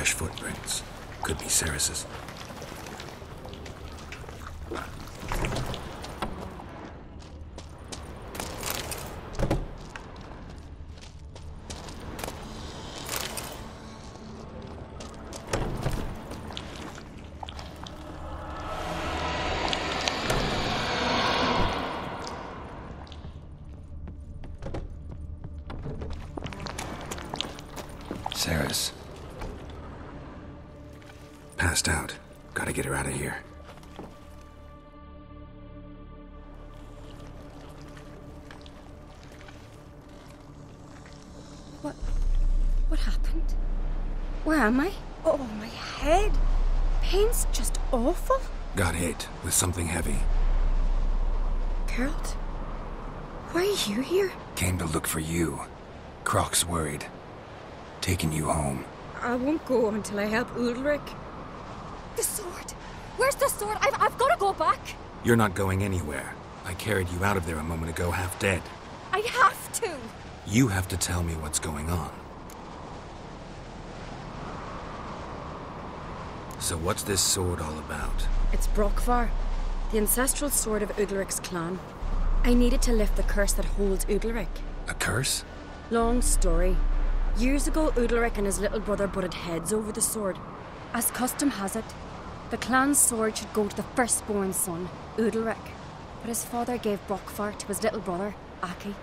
Fresh footprints. Could be Ceres's. Ceres. Passed out. Gotta get her out of here. What happened? Where am I? Oh, my head. Pain's just awful. Got hit with something heavy. Geralt? Why are you here? Came to look for you. Croc's worried. Taking you home. I won't go until I help Udalric. The sword! Where's the sword? I've got to go back! You're not going anywhere. I carried you out of there a moment ago half dead. I have to! You have to tell me what's going on. So what's this sword all about? It's Brokvar, the ancestral sword of Udalric's clan. I needed to lift the curse that holds Udalric. A curse? Long story. Years ago, Udalric and his little brother butted heads over the sword. As custom has it, the clan's sword should go to the firstborn son, Udalric. But his father gave Brokvar to his little brother, Aki.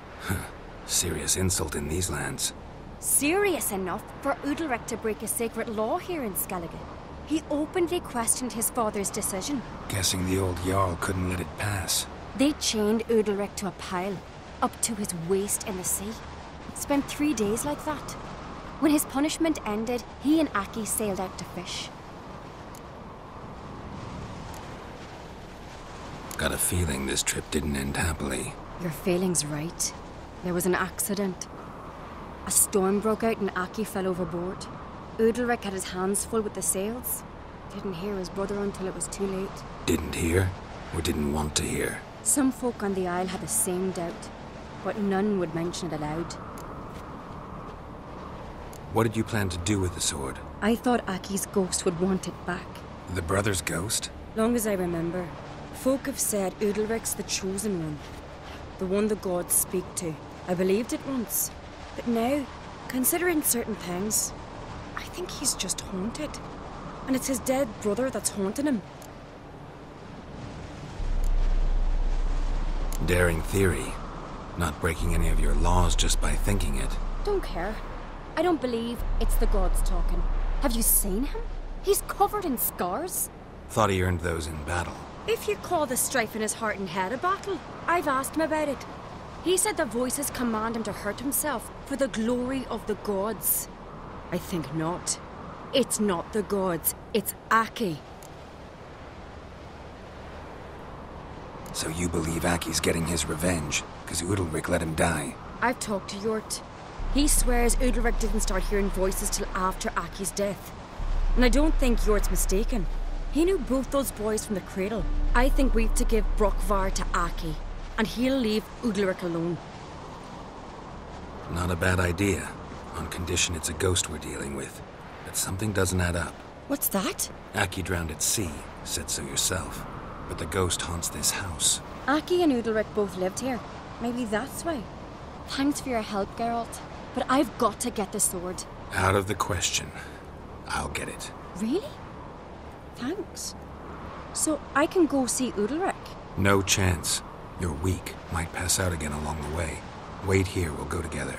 Serious insult in these lands. Serious enough for Udalric to break a sacred law here in Skellige. He openly questioned his father's decision. Guessing the old Jarl couldn't let it pass. They chained Udalric to a pile, up to his waist in the sea. Spent 3 days like that. When his punishment ended, he and Aki sailed out to fish. Got a feeling this trip didn't end happily. Your feeling's right. There was an accident. A storm broke out and Aki fell overboard. Udalric had his hands full with the sails. Didn't hear his brother until it was too late. Didn't hear? Or didn't want to hear? Some folk on the Isle had the same doubt, but none would mention it aloud. What did you plan to do with the sword? I thought Aki's ghost would want it back. The brother's ghost? Long as I remember, folk have said Udalric's the chosen one. The one the gods speak to. I believed it once. But now, considering certain things, I think he's just haunted. And it's his dead brother that's haunting him. Daring theory. Not breaking any of your laws just by thinking it. Don't care. I don't believe it's the gods talking. Have you seen him? He's covered in scars. Thought he earned those in battle. If you call the strife in his heart and head a battle, I've asked him about it. He said the voices command him to hurt himself for the glory of the gods. I think not. It's not the gods, it's Aki. So you believe Aki's getting his revenge, because Udalric let him die? I've talked to Yort. He swears Udalric didn't start hearing voices till after Aki's death. And I don't think Yort's mistaken. He knew both those boys from the cradle. I think we've to give Brokvar to Aki, and he'll leave Udalric alone. Not a bad idea, on condition it's a ghost we're dealing with. But something doesn't add up. What's that? Aki drowned at sea, said so yourself. But the ghost haunts this house. Aki and Udalric both lived here. Maybe that's why. Thanks for your help, Geralt. But I've got to get the sword. Out of the question. I'll get it. Really? Thanks. So I can go see Udalric? No chance. You're weak. Might pass out again along the way. Wait here, we'll go together.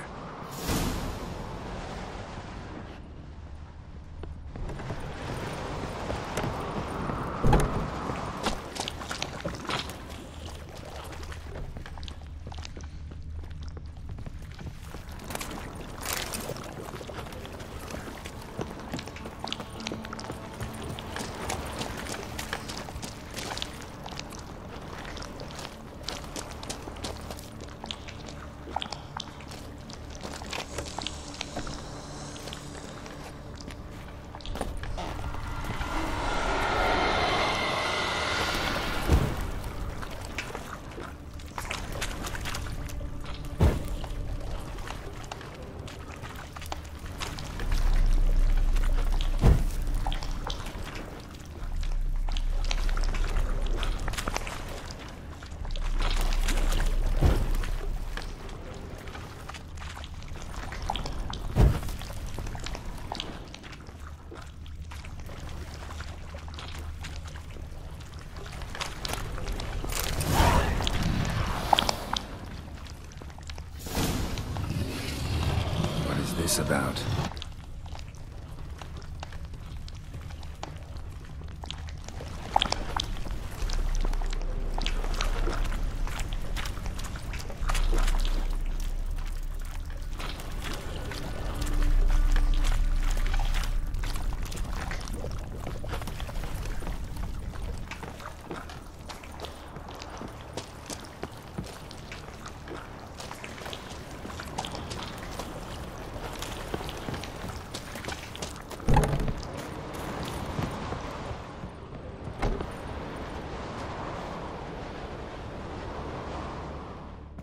this about?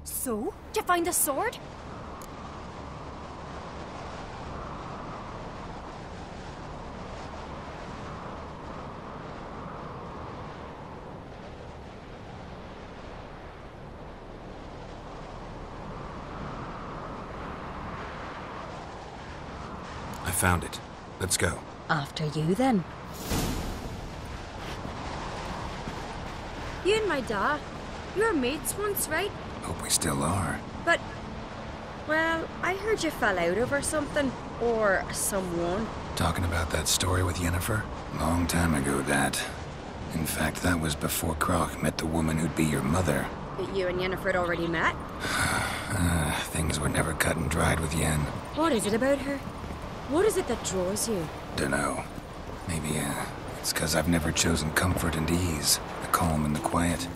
So? Did you find the sword? I found it. Let's go. After you, then. You and my da, you were mates once, right? Hope we still are. But, well, I heard you fell out over something. Or someone. Talking about that story with Yennefer? Long time ago, that. In fact, that was before Croc met the woman who'd be your mother. That you and Yennefer had already met? Things were never cut and dried with Yen. What is it about her? What is it that draws you? Dunno. Maybe, it's 'cause I've never chosen comfort and ease. The calm and the quiet.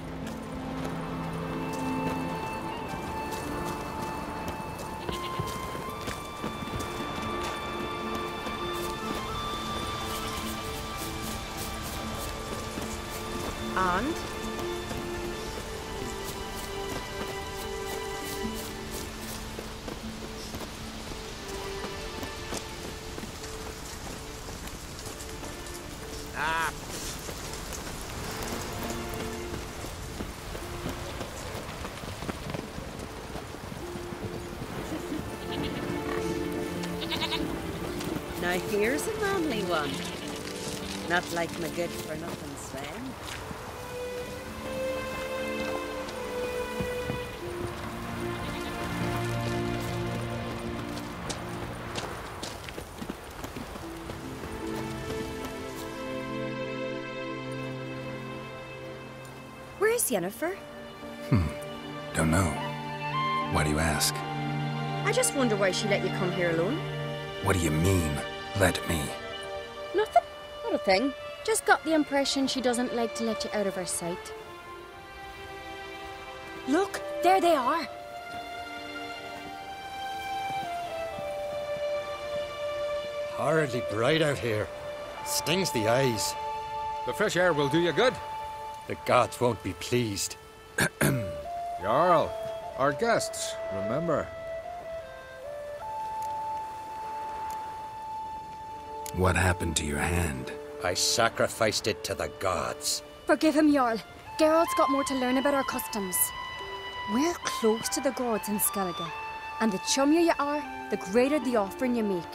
And? Now here's a manly one. Not like my good-for-nothing Sven. Where's Yennefer? Don't know. Why do you ask? I just wonder why she let you come here alone. What do you mean, let me? Nothing. Not a thing. Just got the impression she doesn't like to let you out of her sight. Look, there they are. Horridly bright out here. Stings the eyes. The fresh air will do you good. The gods won't be pleased. Jarl, our guests, remember. What happened to your hand? I sacrificed it to the gods. Forgive him, Jarl. Geralt's got more to learn about our customs. We're close to the gods in Skellige, and the chummier you are, the greater the offering you make.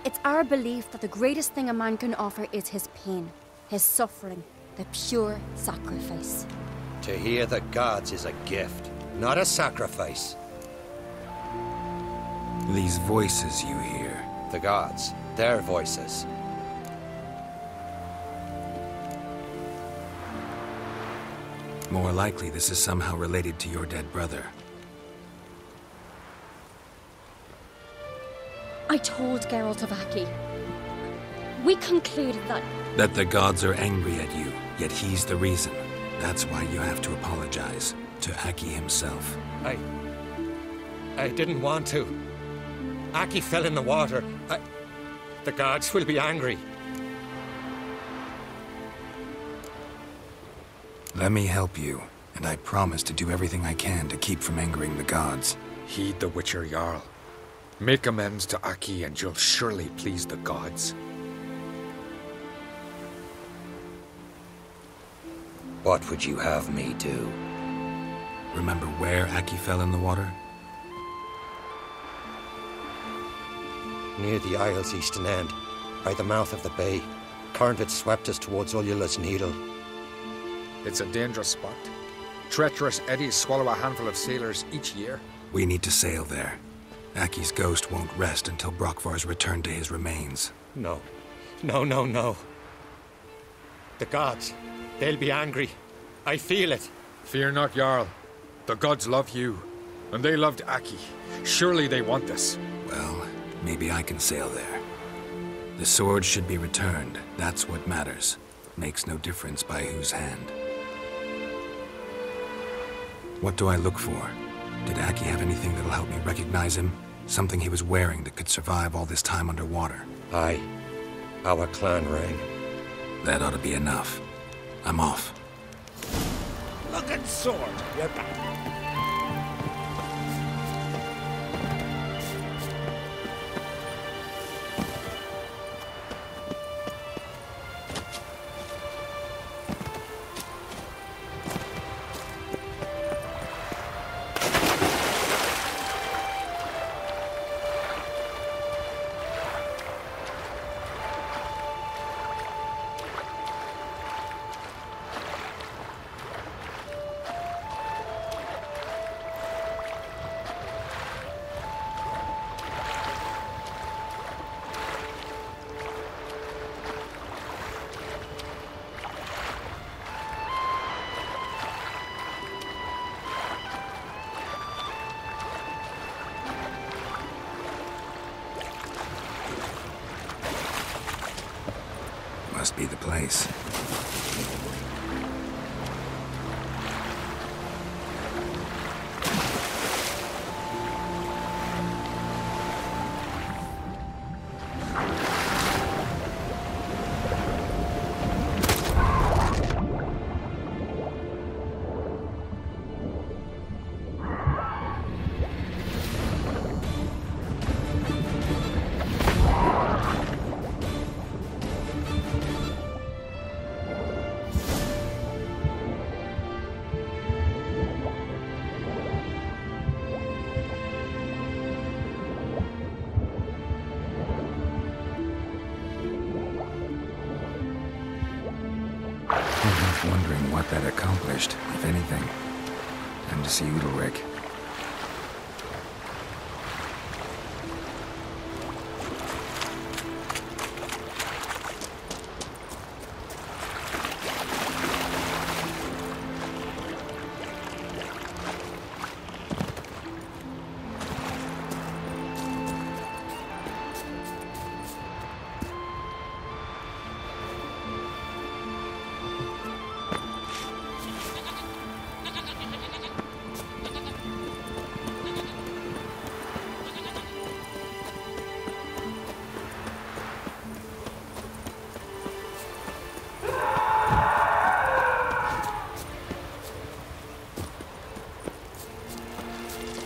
It's our belief that the greatest thing a man can offer is his pain, his suffering, the pure sacrifice. To hear the gods is a gift, not a sacrifice. These voices you hear. The gods, their voices. More likely this is somehow related to your dead brother. I told Geralt of Aki. We concluded that... That the gods are angry at you, yet he's the reason. That's why you have to apologize to Aki himself. I didn't want to. Aki fell in the water. The gods will be angry. Let me help you, and I promise to do everything I can to keep from angering the gods. Heed the Witcher Jarl. Make amends to Aki and you'll surely please the gods. What would you have me do? Remember where Aki fell in the water? Near the Isle's eastern end, by the mouth of the bay. Current had swept us towards Ullula's Needle. It's a dangerous spot. Treacherous eddies swallow a handful of sailors each year. We need to sail there. Aki's ghost won't rest until Brokvar's returned to his remains. No. No, no, no. The gods, they'll be angry. I feel it. Fear not, Jarl. The gods love you, and they loved Aki. Surely they want this. Well, maybe I can sail there. The sword should be returned. That's what matters. Makes no difference by whose hand. What do I look for? Did Aki have anything that'll help me recognize him? Something he was wearing that could survive all this time underwater? Aye. Our clan ring. That ought to be enough. I'm off. Look at sword, you bastard. Must be the place. Wondering what that accomplished, if anything. Time to see Udalryk.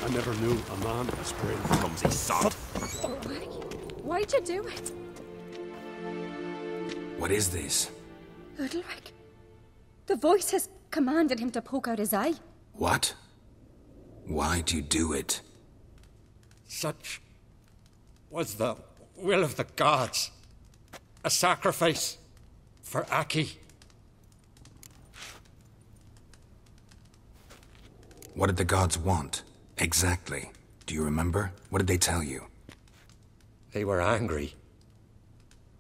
I never knew a man as brave as clumsy sod. Why'd you do it? What is this? Udalryk. The voice has commanded him to poke out his eye. What? Why'd you do it? Such was the will of the gods. A sacrifice for Aki. What did the gods want? Exactly. Do you remember? What did they tell you? They were angry.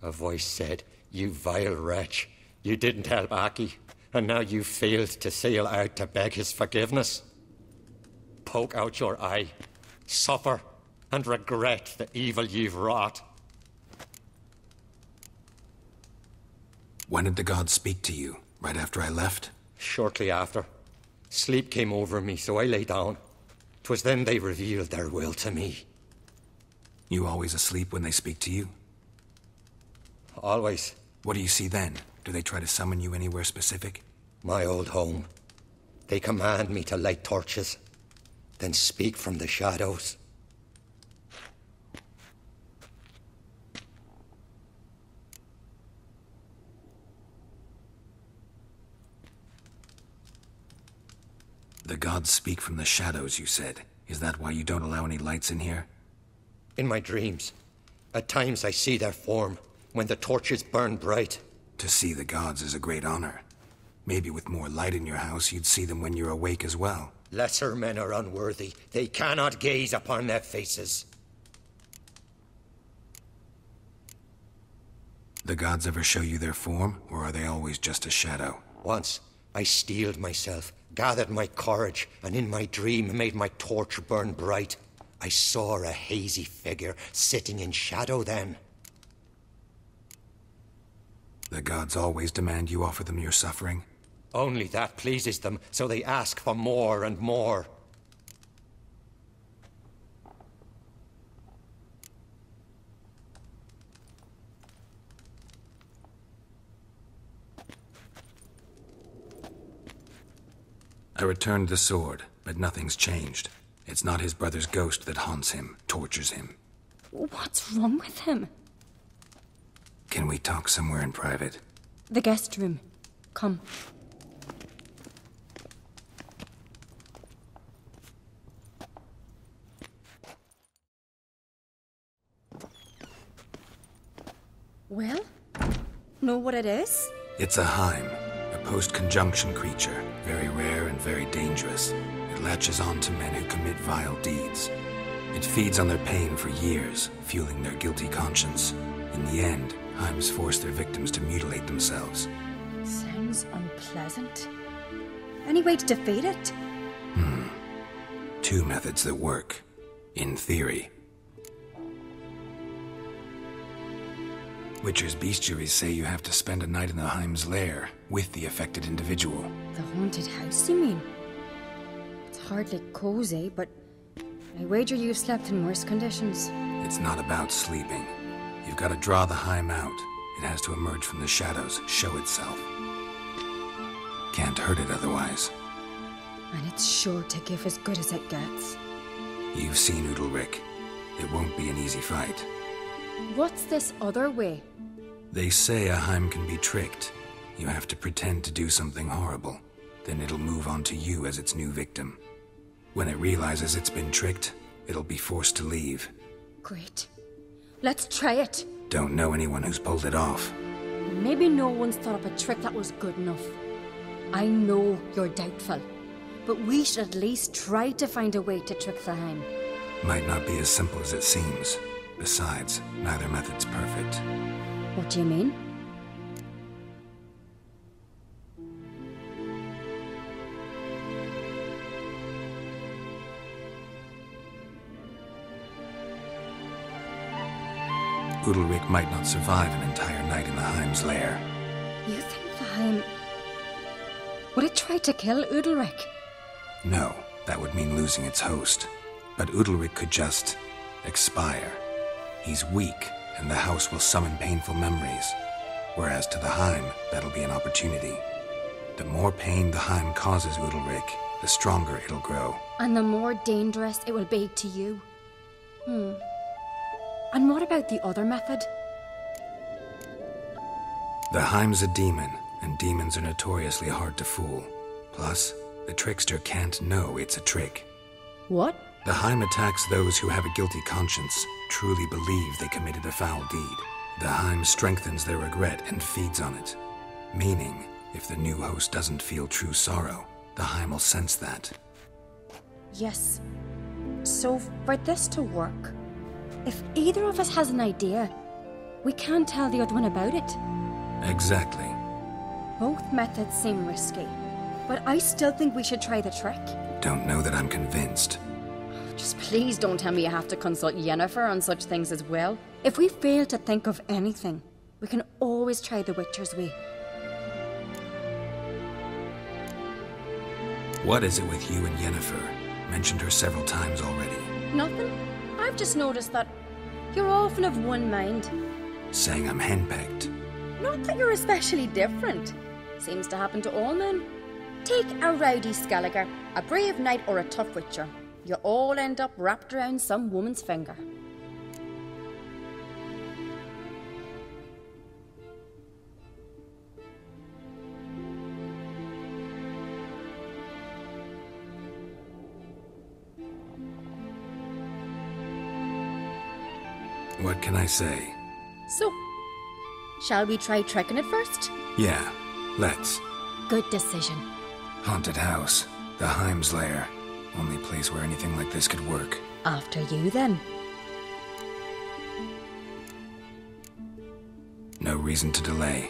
A voice said, "You vile wretch. You didn't help Aki, and now you failed to sail out to beg his forgiveness. Poke out your eye, suffer, and regret the evil you've wrought." When did the gods speak to you? Right after I left? Shortly after. Sleep came over me, so I lay down. 'Twas then they revealed their will to me. You always asleep when they speak to you? Always. What do you see then? Do they try to summon you anywhere specific? My old home. They command me to light torches, then speak from the shadows. The gods speak from the shadows, you said. Is that why you don't allow any lights in here? In my dreams, at times I see their form when the torches burn bright. To see the gods is a great honor. Maybe with more light in your house, you'd see them when you're awake as well. Lesser men are unworthy. They cannot gaze upon their faces. The gods ever show you their form, or are they always just a shadow? Once, I steeled myself, gathered my courage, and in my dream made my torch burn bright. I saw a hazy figure sitting in shadow then. The gods always demand you offer them your suffering? Only that pleases them, so they ask for more and more. I returned the sword, but nothing's changed. It's not his brother's ghost that haunts him, tortures him. What's wrong with him? Can we talk somewhere in private? The guest room. Come. Well? Know what it is? It's a Heim, a post-conjunction creature, very rare and very dangerous. It latches on to men who commit vile deeds. It feeds on their pain for years, fueling their guilty conscience. In the end, Heims force their victims to mutilate themselves. Sounds unpleasant. Any way to defeat it? Two methods that work. In theory. Witcher's bestiaries say you have to spend a night in the Heim's lair with the affected individual. The haunted house, you mean? It's hardly cozy, but I wager you've slept in worse conditions. It's not about sleeping. You've got to draw the Heim out. It has to emerge from the shadows, show itself. Can't hurt it otherwise. And it's sure to give as good as it gets. You've seen Udalryk. It won't be an easy fight. What's this other way? They say a Heim can be tricked. You have to pretend to do something horrible. Then it'll move on to you as its new victim. When it realizes it's been tricked, it'll be forced to leave. Great. Let's try it. Don't know anyone who's pulled it off. Maybe no one's thought up a trick that was good enough. I know you're doubtful, but we should at least try to find a way to trick the Heim. Might not be as simple as it seems. Besides, neither method's perfect. What do you mean? Udalryk might not survive an entire night in the Heim's lair. You think the Heim... Would it try to kill Udalryk? No, that would mean losing its host. But Udalryk could just... expire. He's weak, and the house will summon painful memories. Whereas to the Heim, that'll be an opportunity. The more pain the Heim causes Udalryk, the stronger it'll grow. And the more dangerous it will be to you. And what about the other method? The Heim's a demon, and demons are notoriously hard to fool. Plus, the trickster can't know it's a trick. What? The Heim attacks those who have a guilty conscience, truly believe they committed a foul deed. The Heim strengthens their regret and feeds on it. Meaning, if the new host doesn't feel true sorrow, the Heim will sense that. Yes. So, for this to work, if either of us has an idea, we can't tell the other one about it. Exactly. Both methods seem risky, but I still think we should try the trick. Don't know that I'm convinced. Just please don't tell me you have to consult Yennefer on such things as well. If we fail to think of anything, we can always try the Witcher's way. What is it with you and Yennefer? Mentioned her several times already. Nothing. I've just noticed that you're often of one mind. Saying I'm henpecked. Not that you're especially different. Seems to happen to all men. Take a rowdy Skelliger, a brave knight or a tough witcher. You all end up wrapped around some woman's finger. What can I say? So, shall we try tricking it first? Yeah, let's. Good decision. Haunted house. The Heim's lair. Only place where anything like this could work. After you, then. No no reason to delay.